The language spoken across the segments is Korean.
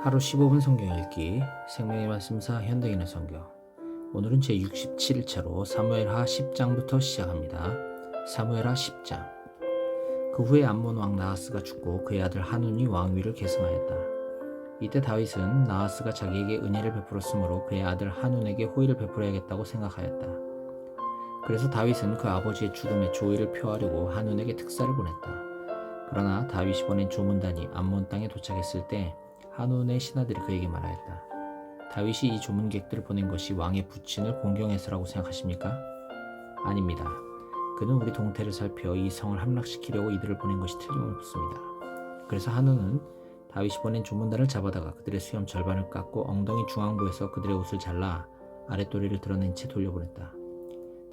하루 15분 성경 읽기 생명의 말씀사 현대인의 성경. 오늘은 제67차로 사무엘하 10장부터 시작합니다. 사무엘하 10장. 그 후에 암몬 왕 나하스가 죽고 그의 아들 한운이 왕위를 계승하였다. 이때 다윗은 나하스가 자기에게 은혜를 베풀었으므로 그의 아들 한운에게 호의를 베풀어야겠다고 생각하였다. 그래서 다윗은 그 아버지의 죽음에 조의를 표하려고 한운에게 특사를 보냈다. 그러나 다윗이 보낸 조문단이 암몬 땅에 도착했을 때 한운의 신하들이 그에게 말하였다. 다윗이 이 조문객들을 보낸 것이 왕의 부친을 공경해서라고 생각하십니까? 아닙니다. 그는 우리 동태를 살펴 이 성을 함락시키려고 이들을 보낸 것이 틀림없습니다. 그래서 한운은 다윗이 보낸 조문단을 잡아다가 그들의 수염 절반을 깎고 엉덩이 중앙부에서 그들의 옷을 잘라 아랫도리를 드러낸 채 돌려보냈다.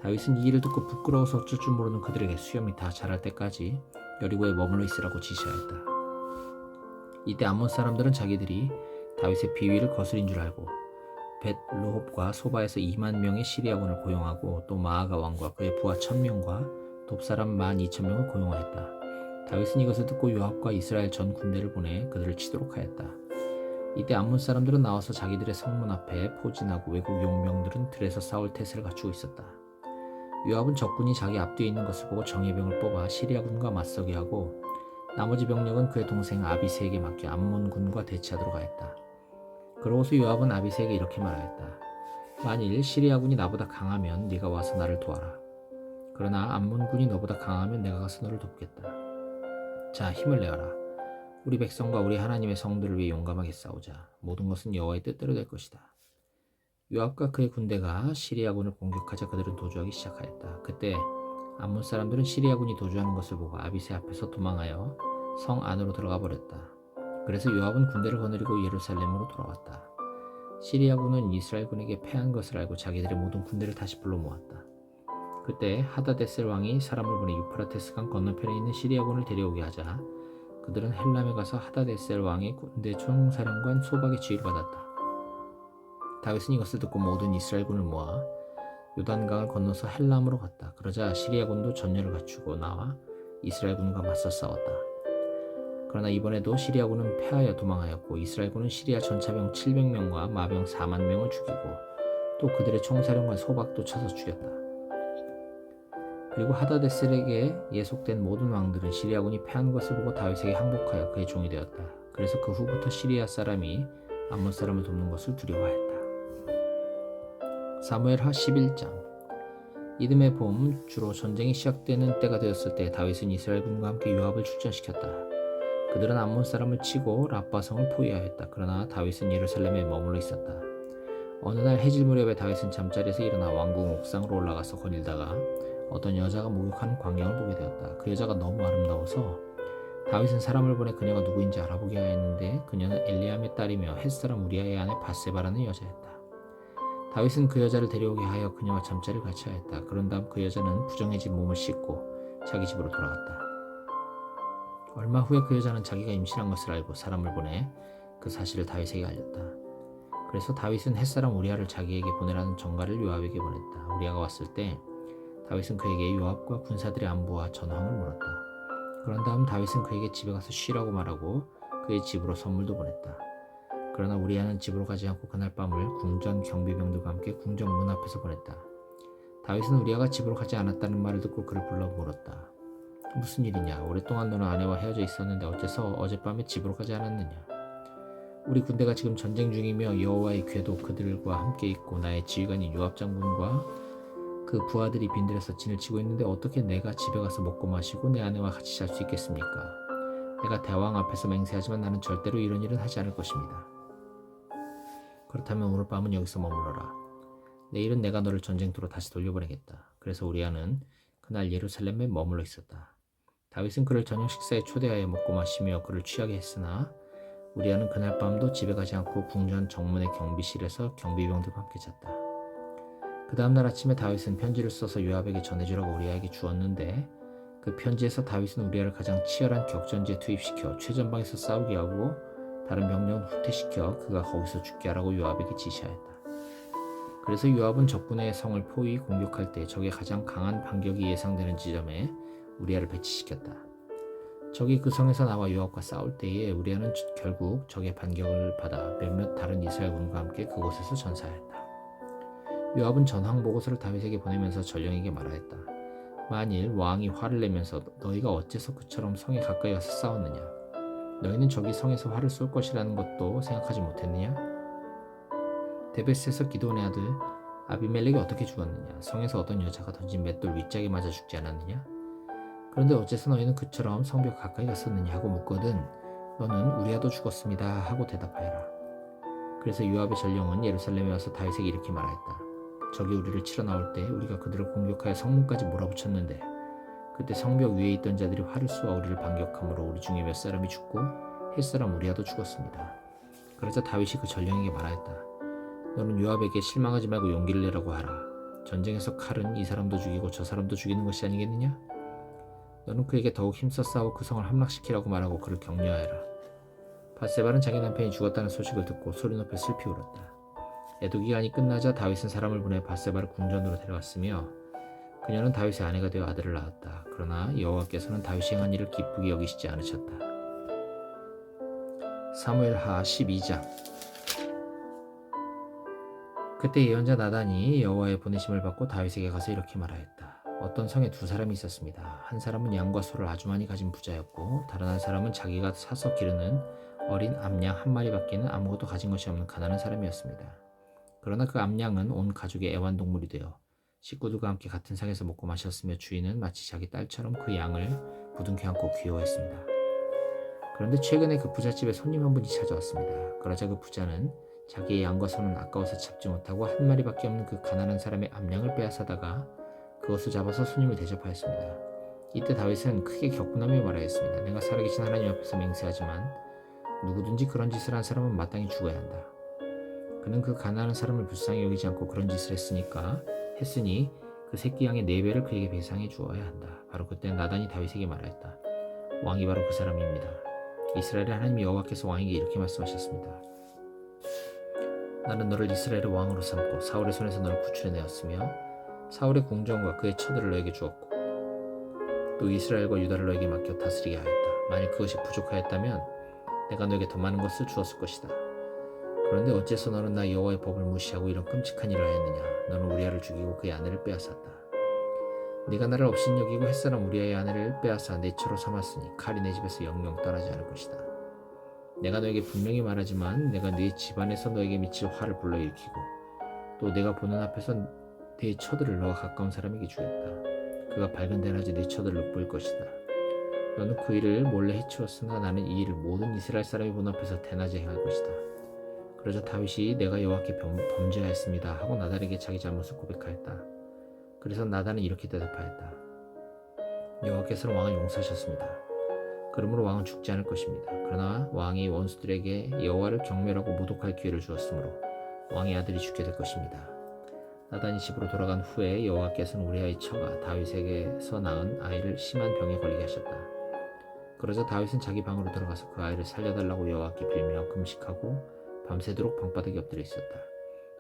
다윗은 이 일을 듣고 부끄러워서 어쩔 줄 모르는 그들에게 수염이 다 자랄 때까지 여리고에 머물러 있으라고 지시하였다. 이때 암몬 사람들은 자기들이 다윗의 비위를 거스린 줄 알고 벳르홉과 소바에서 2만 명의 시리아군을 고용하고 또 마아가 왕과 그의 부하 1000명과 돕사람 12,000명을 고용하였다. 다윗은 이것을 듣고 요압과 이스라엘 전 군대를 보내 그들을 치도록 하였다. 이때 암몬 사람들은 나와서 자기들의 성문 앞에 포진하고 외국 용병들은 들에서 싸울 태세를 갖추고 있었다. 요압은 적군이 자기 앞뒤에 있는 것을 보고 정예병을 뽑아 시리아군과 맞서게 하고 나머지 병력은 그의 동생 아비새에게 맡겨 암몬군과 대치하도록 하였다. 그러고서 요압은 아비새에게 이렇게 말하였다. 만일 시리아군이 나보다 강하면 네가 와서 나를 도와라. 그러나 암몬군이 너보다 강하면 내가 가서 너를 돕겠다. 자, 힘을 내어라. 우리 백성과 우리 하나님의 성들을 위해 용감하게 싸우자. 모든 것은 여호와의 뜻대로 될 것이다. 요압과 그의 군대가 시리아군을 공격하자 그들은 도주하기 시작하였다. 그때 암몬 사람들은 시리아군이 도주하는 것을 보고 아비새 앞에서 도망하여 성 안으로 들어가 버렸다. 그래서 요압은 군대를 거느리고 예루살렘으로 돌아왔다. 시리아군은 이스라엘군에게 패한 것을 알고 자기들의 모든 군대를 다시 불러 모았다. 그때 하다데셀 왕이 사람을 보내 유프라테스 강 건너편에 있는 시리아군을 데려오게 하자 그들은 헬람에 가서 하다데셀 왕의 군대 총사령관 소박의 지휘를 받았다. 다윗은 이것을 듣고 모든 이스라엘군을 모아 요단강을 건너서 헬람으로 갔다. 그러자 시리아군도 전열을 갖추고 나와 이스라엘군과 맞서 싸웠다. 그러나 이번에도 시리아군은 패하여 도망하였고 이스라엘군은 시리아 전차병 700명과 마병 4만 명을 죽이고 또 그들의 총사령관 소박도 쳐서 죽였다. 그리고 하다데셀에게 예속된 모든 왕들은 시리아군이 패한 것을 보고 다윗에게 항복하여 그의 종이 되었다. 그래서 그 후부터 시리아 사람이 암몬 사람을 돕는 것을 두려워했다. 사무엘하 11장. 이듬해 봄 주로 전쟁이 시작되는 때가 되었을 때 다윗은 이스라엘군과 함께 요압을 출전시켰다. 그들은 암몬 사람을 치고 라빠성을 포위하였다. 그러나 다윗은 예루살렘에 머물러 있었다. 어느 날 해질 무렵에 다윗은 잠자리에서 일어나 왕궁 옥상으로 올라가서 거닐다가 어떤 여자가 목욕하는 광경을 보게 되었다. 그 여자가 너무 아름다워서 다윗은 사람을 보내 그녀가 누구인지 알아보게 하였는데 그녀는 엘리암의 딸이며 햇사람 우리아의 아내 바세바라는 여자였다. 다윗은 그 여자를 데려오게 하여 그녀와 잠자리를 같이 하였다. 그런 다음 그 여자는 부정해진 몸을 씻고 자기 집으로 돌아갔다. 얼마 후에 그 여자는 자기가 임신한 것을 알고 사람을 보내 그 사실을 다윗에게 알렸다. 그래서 다윗은 햇사람 우리아를 자기에게 보내라는 전가를 요압에게 보냈다. 우리아가 왔을 때 다윗은 그에게 요압과 군사들의 안부와 전황을 물었다. 그런 다음 다윗은 그에게 집에 가서 쉬라고 말하고 그의 집으로 선물도 보냈다. 그러나 우리아는 집으로 가지 않고 그날 밤을 궁전 경비병들과 함께 궁전 문 앞에서 보냈다. 다윗은 우리아가 집으로 가지 않았다는 말을 듣고 그를 불러 물었다. 무슨 일이냐? 오랫동안 너는 아내와 헤어져 있었는데 어째서 어젯밤에 집으로 가지 않았느냐? 우리 군대가 지금 전쟁 중이며 여호와의 궤도 그들과 함께 있고 나의 지휘관인 요압 장군과 그 부하들이 빈들에서 진을 치고 있는데 어떻게 내가 집에 가서 먹고 마시고 내 아내와 같이 잘 수 있겠습니까? 내가 대왕 앞에서 맹세하지만 나는 절대로 이런 일은 하지 않을 것입니다. 그렇다면 오늘 밤은 여기서 머물러라. 내일은 내가 너를 전쟁터로 다시 돌려보내겠다. 그래서 우리아는 그날 예루살렘에 머물러 있었다. 다윗은 그를 저녁 식사에 초대하여 먹고 마시며 그를 취하게 했으나 우리아는 그날 밤도 집에 가지 않고 궁전 정문의 경비실에서 경비병들과 함께 잤다. 그 다음날 아침에 다윗은 편지를 써서 요압에게 전해주라고 우리아에게 주었는데 그 편지에서 다윗은 우리아를 가장 치열한 격전지에 투입시켜 최전방에서 싸우게 하고 다른 병력은 후퇴시켜 그가 거기서 죽게 하라고 요압에게 지시하였다. 그래서 요압은 적군의 성을 포위 공격할 때 적의 가장 강한 반격이 예상되는 지점에 우리아를 배치시켰다. 적이 그 성에서 나와 요압과 싸울 때에 우리아는 결국 적의 반격을 받아 몇몇 다른 이스라엘 군과 함께 그곳에서 전사하였다. 요압은 전황 보고서를 다윗에게 보내면서 전령에게 말하였다. 만일 왕이 화를 내면서 너희가 어째서 그처럼 성에 가까이 가서 싸웠느냐? 너희는 적이 성에서 화를 쏠 것이라는 것도 생각하지 못했느냐? 데베스에서 기드온의 아들 아비멜렉이 어떻게 죽었느냐? 성에서 어떤 여자가 던진 맷돌 윗짝에 맞아 죽지 않았느냐? 그런데 어째서 너희는 그처럼 성벽 가까이 갔었느냐 하고 묻거든 너는 우리아도 죽었습니다 하고 대답하여라. 그래서 요압의 전령은 예루살렘에 와서 다윗에게 이렇게 말하였다. 적이 우리를 치러 나올 때 우리가 그들을 공격하여 성문까지 몰아붙였는데 그때 성벽 위에 있던 자들이 활을 쏘아 우리를 반격함으로 우리 중에 몇 사람이 죽고 햇사람 우리아도 죽었습니다. 그러자 다윗이 그 전령에게 말하였다. 너는 요압에게 실망하지 말고 용기를 내라고 하라. 전쟁에서 칼은 이 사람도 죽이고 저 사람도 죽이는 것이 아니겠느냐? 너는 그에게 더욱 힘써 싸워 그 성을 함락시키라고 말하고 그를 격려하여라. 밧세바는 자기 남편이 죽었다는 소식을 듣고 소리 높여 슬피 울었다. 애도 기간이 끝나자 다윗은 사람을 보내 밧세바를 궁전으로 데려갔으며 그녀는 다윗의 아내가 되어 아들을 낳았다. 그러나 여호와께서는 다윗이 행한 일을 기쁘게 여기시지 않으셨다. 사무엘하 12장. 그때 예언자 나단이 여호와의 보내심을 받고 다윗에게 가서 이렇게 말하였다. 어떤 성에 두 사람이 있었습니다. 한 사람은 양과 소를 아주 많이 가진 부자였고 다른 한 사람은 자기가 사서 기르는 어린 암양 한 마리밖에는 아무것도 가진 것이 없는 가난한 사람이었습니다. 그러나 그 암양은 온 가족의 애완동물이 되어 식구들과 함께 같은 상에서 먹고 마셨으며 주인은 마치 자기 딸처럼 그 양을 부둥켜 안고 귀여워했습니다. 그런데 최근에 그 부잣집에 손님 한 분이 찾아왔습니다. 그러자 그 부자는 자기의 양과 소는 아까워서 잡지 못하고 한 마리밖에 없는 그 가난한 사람의 암양을 빼앗아다가 그것을 잡아서 손님을 대접하였습니다. 이때 다윗은 크게 격분하며 말하였습니다. 내가 살아계신 하나님 앞에서 맹세하지만 누구든지 그런 짓을 한 사람은 마땅히 죽어야 한다. 그는 그 가난한 사람을 불쌍히 여기지 않고 그런 짓을 했으니 그 새끼 양의 4배를 그에게 배상해 주어야 한다. 바로 그때 나단이 다윗에게 말하였다. 왕이 바로 그 사람입니다. 이스라엘의 하나님 여호와께서 왕에게 이렇게 말씀하셨습니다. 나는 너를 이스라엘의 왕으로 삼고 사울의 손에서 너를 구출해내었으며 사울의 궁정과 그의 처들을 너에게 주었고 또 이스라엘과 유다를 너에게 맡겨 다스리게 하였다. 만일 그것이 부족하였다면 내가 너에게 더 많은 것을 주었을 것이다. 그런데 어째서 너는 나 여호와의 법을 무시하고 이런 끔찍한 일을 하였느냐? 너는 우리아를 죽이고 그의 아내를 빼앗았다. 네가 나를 업신여기고 햇사람 우리아의 아내를 빼앗아 내 처로 삼았으니 칼이 내 집에서 영영 떠나지 않을 것이다. 내가 너에게 분명히 말하지만 내가 네 집안에서 너에게 미칠 화를 불러일으키고 또 내가 보는 앞에서 네 처들을 너와 가까운 사람에게 주겠다. 그가 밝은 대낮에 네 처들을 엿볼 것이다. 너는 그 일을 몰래 해치웠으나 나는 이 일을 모든 이스라엘 사람이 본 앞에서 대낮에 행할 것이다. 그러자 다윗이 내가 여호와께 범죄하였습니다 하고 나단에게 자기 잘못을 고백하였다. 그래서 나단은 이렇게 대답하였다. 여호와께서는 왕을 용서하셨습니다. 그러므로 왕은 죽지 않을 것입니다. 그러나 왕이 원수들에게 여호와를 경멸하고 모독할 기회를 주었으므로 왕의 아들이 죽게 될 것입니다. 나단이 집으로 돌아간 후에 여호와께서는 우리아의 처가 다윗에게서 낳은 아이를 심한 병에 걸리게 하셨다. 그러자 다윗은 자기 방으로 들어가서 그 아이를 살려달라고 여호와께 빌며 금식하고 밤새도록 방바닥에 엎드려 있었다.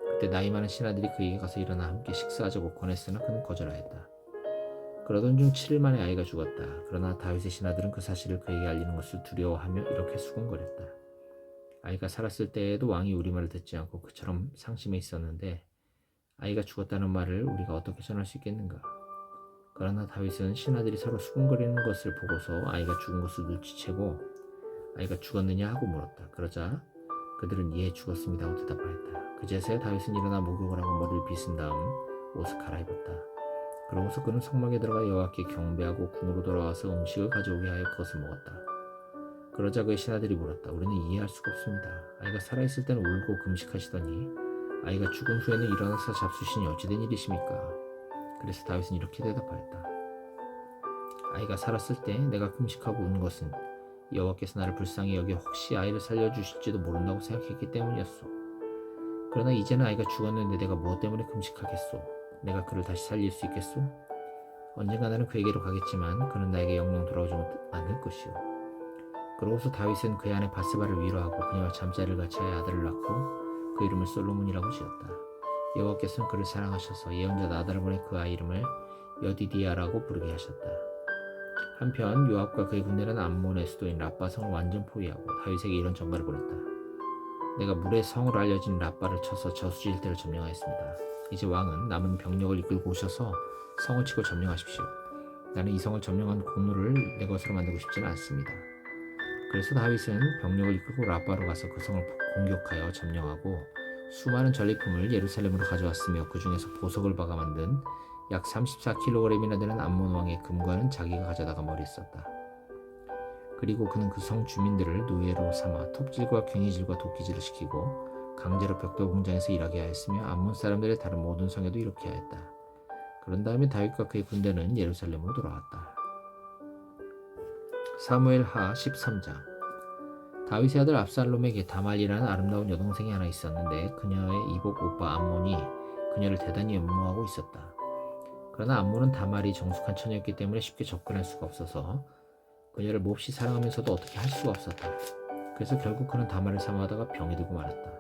그때 나이 많은 신하들이 그에게 가서 일어나 함께 식사하자고 권했으나 그는 거절하였다. 그러던 중 7일 만에 아이가 죽었다. 그러나 다윗의 신하들은 그 사실을 그에게 알리는 것을 두려워하며 이렇게 수군거렸다. 아이가 살았을 때에도 왕이 우리 말을 듣지 않고 그처럼 상심해 있었는데 아이가 죽었다는 말을 우리가 어떻게 전할 수 있겠는가? 그러나 다윗은 신하들이 서로 수군거리는 것을 보고서 아이가 죽은 것을 눈치채고 아이가 죽었느냐 하고 물었다. 그러자 그들은 예 죽었습니다 하고 대답하였다. 그제서야 다윗은 일어나 목욕을 하고 머리를 빗은 다음 옷을 갈아입었다. 그러고서 그는 성막에 들어가 여호와께 경배하고 궁으로 돌아와서 음식을 가져오게 하여 그것을 먹었다. 그러자 그의 신하들이 물었다. 우리는 이해할 수가 없습니다. 아이가 살아있을 때는 울고 금식하시더니 아이가 죽은 후에는 일어나서 잡수시니 어찌된 일이십니까? 그래서 다윗은 이렇게 대답하였다. 아이가 살았을 때 내가 금식하고 운 것은 여호와께서 나를 불쌍히 여겨 혹시 아이를 살려주실지도 모른다고 생각했기 때문이었소. 그러나 이제는 아이가 죽었는데 내가 무엇 때문에 금식하겠소? 내가 그를 다시 살릴 수 있겠소? 언젠가 나는 그에게로 가겠지만 그는 나에게 영영 돌아오지 않을 것이오. 그러고서 다윗은 그의 아내 밧세바를 위로하고 그녀와 잠자리를 같이 하여 아들을 낳고 그 이름을 솔로몬이라고 지었다. 여호와께서는 그를 사랑하셔서 예언자 나단을 보내 그 아이 이름을 여디디아라고 부르게 하셨다. 한편 요압과 그의 군대는 암몬의 수도인 라빠성을 완전 포위하고 다윗에게 이런 전가를 보냈다. 내가 물의 성으로 알려진 라빠를 쳐서 저수지 일대를 점령하였습니다. 이제 왕은 남은 병력을 이끌고 오셔서 성을 치고 점령하십시오. 나는 이 성을 점령한 공로를 내 것으로 만들고 싶지는 않습니다. 그래서 다윗은 병력을 이끌고 라빠로 가서 그 성을 공격하여 점령하고 수많은 전리품을 예루살렘으로 가져왔으며 그 중에서 보석을 박아 만든 약 34kg이나 되는 암몬 왕의 금관은 자기가 가져다가 머리에 썼다. 그리고 그는 그 성 주민들을 노예로 삼아 톱질과 괭이질과 도끼질을 시키고 강제로 벽돌 공장에서 일하게 하였으며 암몬 사람들의 다른 모든 성에도 이렇게 하였다. 그런 다음에 다윗과 그의 군대는 예루살렘으로 돌아왔다. 사무엘하 13장. 다윗의 아들 압살롬에게 다말이라는 아름다운 여동생이 하나 있었는데 그녀의 이복 오빠 암몬이 그녀를 대단히 연모하고 있었다. 그러나 암몬은 다말이 정숙한 처녀였기 때문에 쉽게 접근할 수가 없어서 그녀를 몹시 사랑하면서도 어떻게 할 수가 없었다. 그래서 결국 그는 다말을 사모하다가 병이 들고 말았다.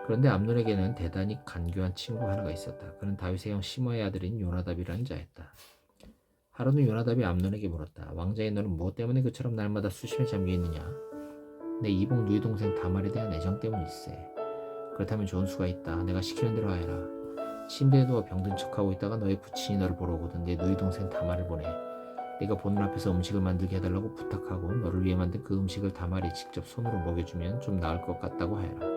그런데 암논에게는 대단히 간교한 친구 하나가 있었다. 그는 다윗의 형 시므아의 아들인 요나답이라는 자였다. 하루는 요나답이 암논에게 물었다. 왕자의 너는 무엇 때문에 그처럼 날마다 수심에 잠겨있느냐? 내 이복 누이 동생 다말에 대한 애정 때문일세. 그렇다면 좋은 수가 있다. 내가 시키는 대로 하여라. 침대에 누워 병든 척하고 있다가 너의 부친이 너를 보러 오거든 내 누이 동생 다말을 보내. 네가 보는 앞에서 음식을 만들게 해달라고 부탁하고 너를 위해 만든 그 음식을 다말이 직접 손으로 먹여주면 좀 나을 것 같다고 하여라.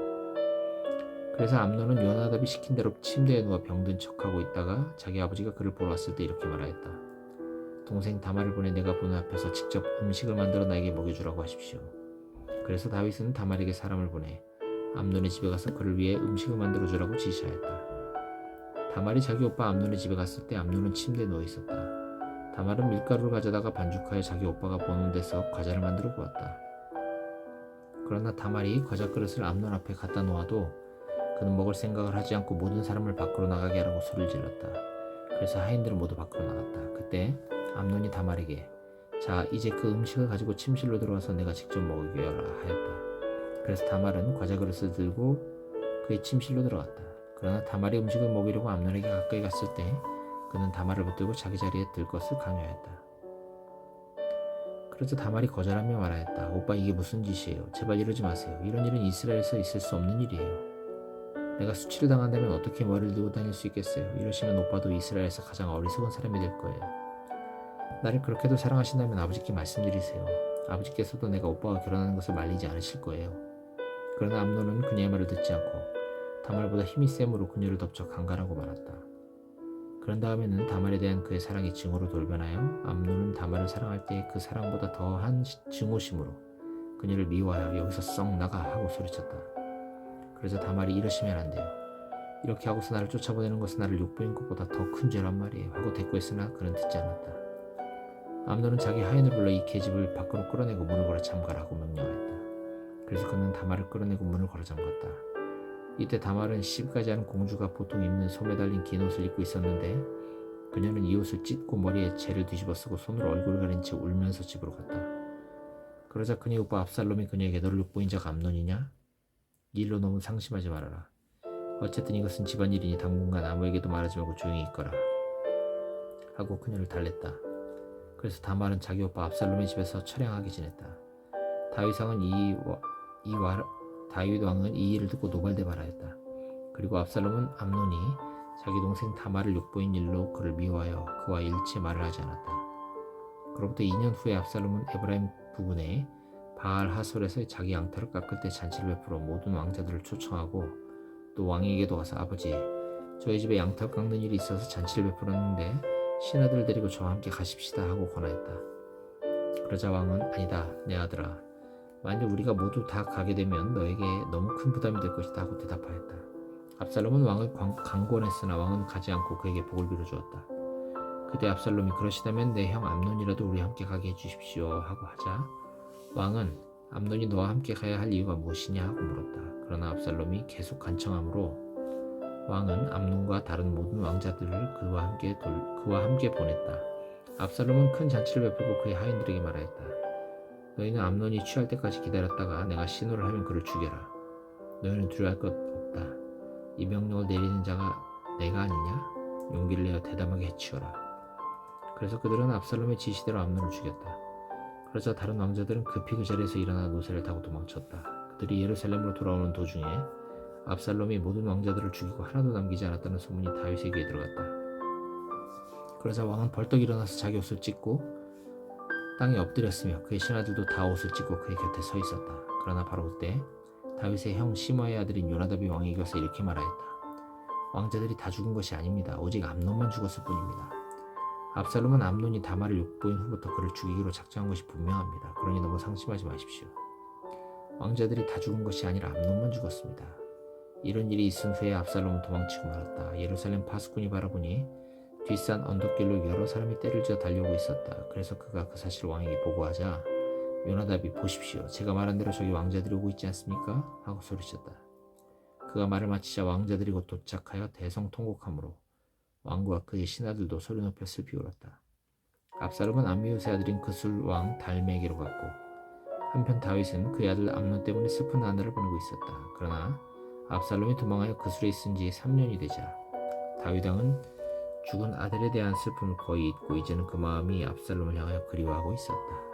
그래서 암논은 요나답이 시킨 대로 침대에 누워 병든 척하고 있다가 자기 아버지가 그를 보러 왔을 때 이렇게 말하였다. 동생 다말을 보내 내가 보는 앞에서 직접 음식을 만들어 나에게 먹여주라고 하십시오. 그래서 다윗은 다말에게 사람을 보내 암논의 집에 가서 그를 위해 음식을 만들어주라고 지시하였다. 다말이 자기 오빠 암논의 집에 갔을 때 암논은 침대에 누워 있었다. 다말은 밀가루를 가져다가 반죽하여 자기 오빠가 보는 데서 과자를 만들어 보았다. 그러나 다말이 과자 그릇을 암논 앞에 갖다 놓아도 그는 먹을 생각을 하지 않고 모든 사람을 밖으로 나가게 하라고 소리를 질렀다. 그래서 하인들은 모두 밖으로 나갔다. 그때 암논이 다말에게 자 이제 그 음식을 가지고 침실로 들어와서 내가 직접 먹여라 하였다. 그래서 다말은 과자 그릇을 들고 그의 침실로 들어갔다. 그러나 다말이 음식을 먹이려고 암논에게 가까이 갔을 때 그는 다말을 붙들고 자기 자리에 들 것을 강요하였다. 그래서 다말이 거절하며 말하였다. 오빠 이게 무슨 짓이에요? 제발 이러지 마세요. 이런 일은 이스라엘에서 있을 수 없는 일이에요. 내가 수치를 당한다면 어떻게 머리를 들고 다닐 수 있겠어요? 이러시면 오빠도 이스라엘에서 가장 어리석은 사람이 될 거예요. 나를 그렇게도 사랑하신다면 아버지께 말씀드리세요. 아버지께서도 내가 오빠가 결혼하는 것을 말리지 않으실 거예요. 그러나 암논은 그녀의 말을 듣지 않고 다말보다 힘이 셈으로 그녀를 덮쳐 강간하고 말았다. 그런 다음에는 다말에 대한 그의 사랑이 증오로 돌변하여 암논은 다말을 사랑할 때 그 사랑보다 더한 증오심으로 그녀를 미워하여 여기서 썩 나가 하고 소리쳤다. 그래서 다말이 이러시면 안 돼요. 이렇게 하고서 나를 쫓아보내는 것은 나를 욕보인 것보다 더 큰 죄란 말이에요 하고 대꾸했으나 그는 듣지 않았다. 암논은 자기 하인을 불러 이 계집을 밖으로 끌어내고 문을 걸어 잠가라고 명령하였다. 그래서 그는 다말을 끌어내고 문을 걸어 잠갔다. 이때 다말은 시집가지 않은 공주가 보통 입는 소매 달린 긴 옷을 입고 있었는데 그녀는 이 옷을 찢고 머리에 재를 뒤집어 쓰고 손으로 얼굴을 가린 채 울면서 집으로 갔다. 그러자 그녀의 오빠 압살롬이 그녀에게 너를 욕보인 자가 암논이냐? 이 일로 너무 상심하지 말아라. 어쨌든 이것은 집안일이니 당분간 아무에게도 말하지 말고 조용히 있거라 하고 그녀를 달랬다. 그래서 다말은 자기 오빠 압살롬의 집에서 처량하게 지냈다. 다윗 왕은 이 일을 듣고 노발대발하였다. 그리고 압살롬은 암논이 자기 동생 다말을 욕보인 일로 그를 미워하여 그와 일체 말을 하지 않았다. 그로부터 2년 후에 압살롬은 에브라임 부근의 바알 하솔에서 자기 양털을 깎을 때 잔치를 베풀어 모든 왕자들을 초청하고 또 왕에게도 가서 아버지 저희 집에 양털 깎는 일이 있어서 잔치를 베풀었는데 신하들을 데리고 저와 함께 가십시다 하고 권하였다. 그러자 왕은 아니다 내 아들아 만일 우리가 모두 다 가게 되면 너에게 너무 큰 부담이 될 것이다 하고 대답하였다. 압살롬은 왕을 강권했으나 왕은 가지 않고 그에게 복을 빌어주었다. 그때 압살롬이 그러시다면 내 형 암논이라도 우리 함께 가게 해주십시오 하고 하자 왕은 암논이 너와 함께 가야 할 이유가 무엇이냐 하고 물었다. 그러나 압살롬이 계속 간청하므로 왕은 암논과 다른 모든 왕자들을 그와 함께 보냈다. 압살롬은 큰 잔치를 베풀고 그의 하인들에게 말하였다. 너희는 암논이 취할 때까지 기다렸다가 내가 신호를 하면 그를 죽여라. 너희는 두려워할 것 없다. 이 명령을 내리는 자가 내가 아니냐? 용기를 내어 대담하게 해치워라. 그래서 그들은 압살롬의 지시대로 암논을 죽였다. 그러자 다른 왕자들은 급히 그 자리에서 일어나 노새를 타고 도망쳤다. 그들이 예루살렘으로 돌아오는 도중에 압살롬이 모든 왕자들을 죽이고 하나도 남기지 않았다는 소문이 다윗의 귀에 들어갔다. 그러자 왕은 벌떡 일어나서 자기 옷을 찢고 땅에 엎드렸으며 그의 신하들도 다 옷을 찢고 그의 곁에 서 있었다. 그러나 바로 그때 다윗의 형 시므아의 아들인 요나답이 왕에게 가서 이렇게 말하였다. 왕자들이 다 죽은 것이 아닙니다. 오직 암논만 죽었을 뿐입니다. 압살롬은 암논이 다말을 욕보인 후부터 그를 죽이기로 작정한 것이 분명합니다. 그러니 너무 상심하지 마십시오. 왕자들이 다 죽은 것이 아니라 암논만 죽었습니다. 이런 일이 있은 후에 압살롬은 도망치고 말았다. 예루살렘 파수꾼이 바라보니 뒷산 언덕길로 여러 사람이 떼를 쥐어 달려오고 있었다. 그래서 그가 그 사실을 왕에게 보고하자 요나답이 보십시오. 제가 말한 대로 저기 왕자들이 오고 있지 않습니까? 하고 소리쳤다. 그가 말을 마치자 왕자들이 곧 도착하여 대성통곡하므로 왕과 그의 신하들도 소리 높여 슬피 울었다. 압살롬은 암미우스의 아들인 그술 왕 달메에게로 갔고 한편 다윗은 그의 아들 암논 때문에 슬픈 나날을 보내고 있었다. 그러나 압살롬이 도망하여 그술에 있은 지 3년이 되자 다윗 왕은 죽은 아들에 대한 슬픔을 거의 잊고 이제는 그 마음이 압살롬을 향하여 그리워하고 있었다.